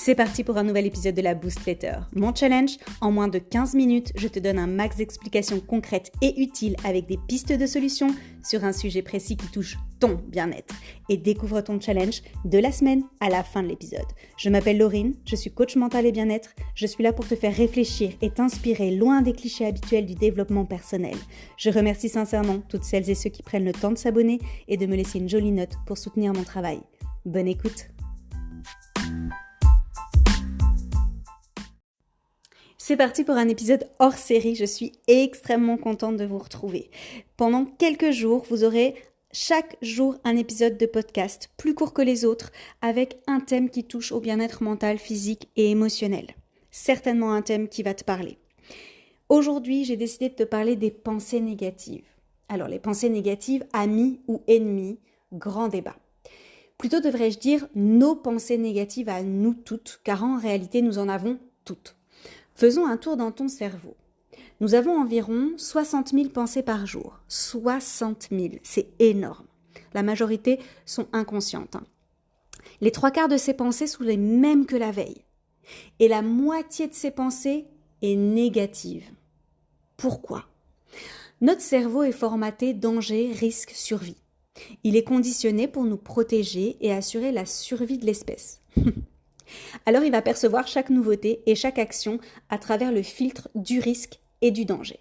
C'est parti pour un nouvel épisode de la Boost Letter. Mon challenge, en moins de 15 minutes, je te donne un max d'explications concrètes et utiles avec des pistes de solutions sur un sujet précis qui touche ton bien-être. Et découvre ton challenge de la semaine à la fin de l'épisode. Je m'appelle Laurine, je suis coach mental et bien-être. Je suis là pour te faire réfléchir et t'inspirer loin des clichés habituels du développement personnel. Je remercie sincèrement toutes celles et ceux qui prennent le temps de s'abonner et de me laisser une jolie note pour soutenir mon travail. Bonne écoute! C'est parti pour un épisode hors série, je suis extrêmement contente de vous retrouver. Pendant quelques jours, vous aurez chaque jour un épisode de podcast plus court que les autres avec un thème qui touche au bien-être mental, physique et émotionnel. Certainement un thème qui va te parler. Aujourd'hui, j'ai décidé de te parler des pensées négatives. Alors les pensées négatives, amis ou ennemis, grand débat. Plutôt devrais-je dire nos pensées négatives à nous toutes, car en réalité nous en avons toutes. Faisons un tour dans ton cerveau. Nous avons environ 60 000 pensées par jour. 60 000, c'est énorme. La majorité sont inconscientes. Les 3/4 de ces pensées sont les mêmes que la veille. Et la moitié de ces pensées est négative. Pourquoi ? Notre cerveau est formaté danger, risque, survie. Il est conditionné pour nous protéger et assurer la survie de l'espèce. Alors il va percevoir chaque nouveauté et chaque action à travers le filtre du risque et du danger.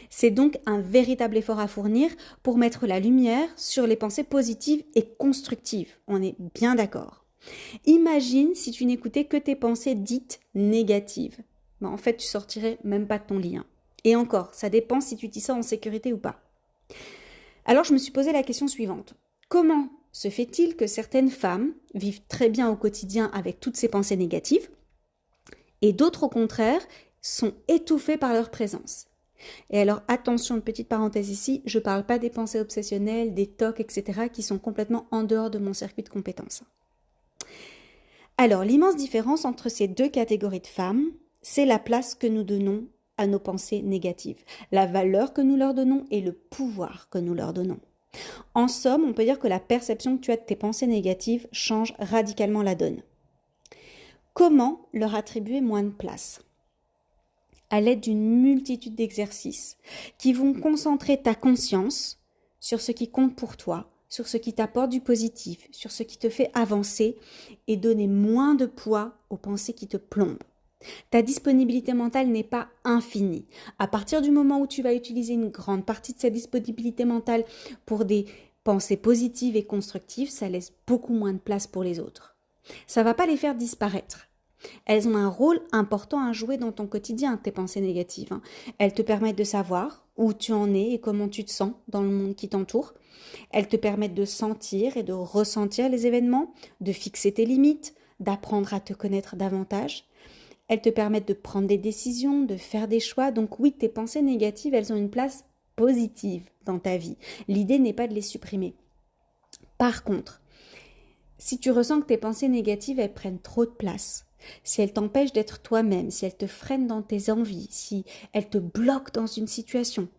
C'est donc un véritable effort à fournir pour mettre la lumière sur les pensées positives et constructives. On est bien d'accord. Imagine si tu n'écoutais que tes pensées dites négatives. En fait, tu sortirais même pas de ton lit. Et encore, ça dépend si tu t'y sens en sécurité ou pas. Alors je me suis posé la question suivante. Comment se fait-il que certaines femmes vivent très bien au quotidien avec toutes ces pensées négatives et d'autres au contraire sont étouffées par leur présence? Et alors attention, une petite parenthèse ici, je ne parle pas des pensées obsessionnelles, des tocs, etc. qui sont complètement en dehors de mon circuit de compétences. Alors l'immense différence entre ces deux catégories de femmes, c'est la place que nous donnons à nos pensées négatives, la valeur que nous leur donnons et le pouvoir que nous leur donnons. En somme, on peut dire que la perception que tu as de tes pensées négatives change radicalement la donne. Comment leur attribuer moins de place ? À l'aide d'une multitude d'exercices qui vont concentrer ta conscience sur ce qui compte pour toi, sur ce qui t'apporte du positif, sur ce qui te fait avancer et donner moins de poids aux pensées qui te plombent. Ta disponibilité mentale n'est pas infinie. À partir du moment où tu vas utiliser une grande partie de cette disponibilité mentale pour des pensées positives et constructives, ça laisse beaucoup moins de place pour les autres. Ça ne va pas les faire disparaître. Elles ont un rôle important à jouer dans ton quotidien, tes pensées négatives. Elles te permettent de savoir où tu en es et comment tu te sens dans le monde qui t'entoure. Elles te permettent de sentir et de ressentir les événements, de fixer tes limites, d'apprendre à te connaître davantage. Elles te permettent de prendre des décisions, de faire des choix. Donc oui, tes pensées négatives, elles ont une place positive dans ta vie. L'idée n'est pas de les supprimer. Par contre, si tu ressens que tes pensées négatives, elles prennent trop de place, si elles t'empêchent d'être toi-même, si elles te freinent dans tes envies, si elles te bloquent dans une situation,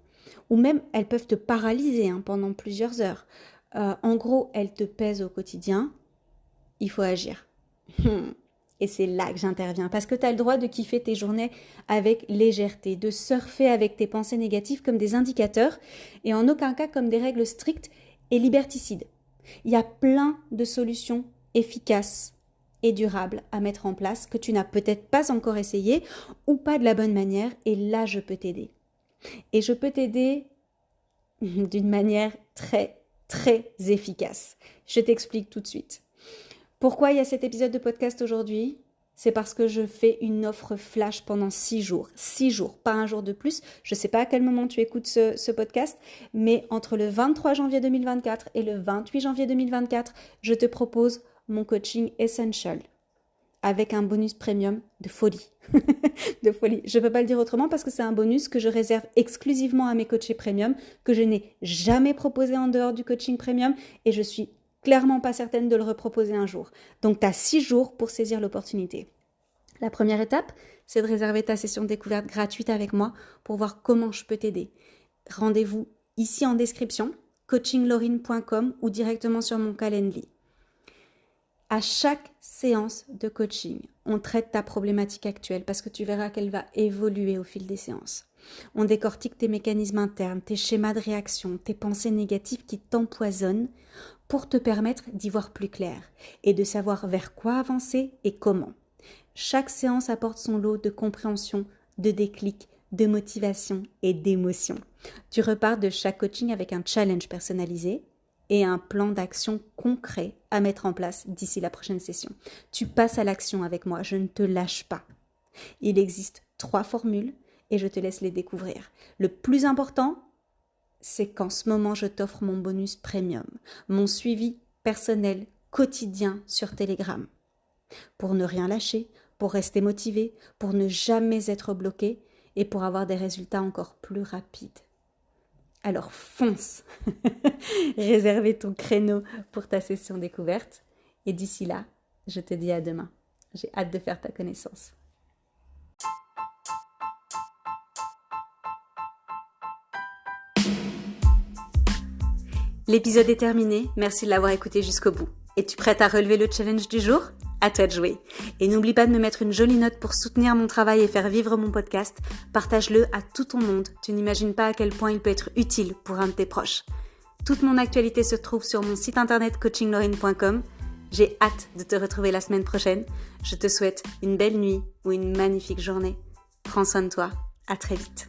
ou même elles peuvent te paralyser pendant plusieurs heures. En gros, elles te pèsent au quotidien, il faut agir. Et c'est là que j'interviens, parce que tu as le droit de kiffer tes journées avec légèreté, de surfer avec tes pensées négatives comme des indicateurs, et en aucun cas comme des règles strictes et liberticides. Il y a plein de solutions efficaces et durables à mettre en place que tu n'as peut-être pas encore essayé ou pas de la bonne manière, et là je peux t'aider. Et je peux t'aider d'une manière très, très efficace. Je t'explique tout de suite. Pourquoi il y a cet épisode de podcast aujourd'hui ? C'est parce que je fais une offre flash pendant 6 jours. 6 jours, pas un jour de plus. Je ne sais pas à quel moment tu écoutes ce podcast, mais entre le 23 janvier 2024 et le 28 janvier 2024, je te propose mon coaching Essential avec un bonus premium de folie. De folie. Je ne peux pas le dire autrement parce que c'est un bonus que je réserve exclusivement à mes coachés premium, que je n'ai jamais proposé en dehors du coaching premium, et je suis clairement pas certaine de le reproposer un jour. Donc, tu as 6 jours pour saisir l'opportunité. La première étape, c'est de réserver ta session de découverte gratuite avec moi pour voir comment je peux t'aider. Rendez-vous ici en description, coachinglorine.com ou directement sur mon Calendly. À chaque séance de coaching, on traite ta problématique actuelle parce que tu verras qu'elle va évoluer au fil des séances. On décortique tes mécanismes internes, tes schémas de réaction, tes pensées négatives qui t'empoisonnent pour te permettre d'y voir plus clair et de savoir vers quoi avancer et comment. Chaque séance apporte son lot de compréhension, de déclic, de motivation et d'émotion. Tu repars de chaque coaching avec un challenge personnalisé et un plan d'action concret à mettre en place d'ici la prochaine session. Tu passes à l'action avec moi, je ne te lâche pas. Il existe 3 formules et je te laisse les découvrir. Le plus important, c'est qu'en ce moment, je t'offre mon bonus premium, mon suivi personnel quotidien sur Telegram. Pour ne rien lâcher, pour rester motivé, pour ne jamais être bloqué et pour avoir des résultats encore plus rapides. Alors fonce, réservez ton créneau pour ta session découverte et d'ici là, je te dis à demain. J'ai hâte de faire ta connaissance. L'épisode est terminé, merci de l'avoir écouté jusqu'au bout. Es-tu prête à relever le challenge du jour ? À toi de jouer. Et n'oublie pas de me mettre une jolie note pour soutenir mon travail et faire vivre mon podcast. Partage-le à tout ton monde. Tu n'imagines pas à quel point il peut être utile pour un de tes proches. Toute mon actualité se trouve sur mon site internet coachinglorine.com. J'ai hâte de te retrouver la semaine prochaine. Je te souhaite une belle nuit ou une magnifique journée. Prends soin de toi. À très vite.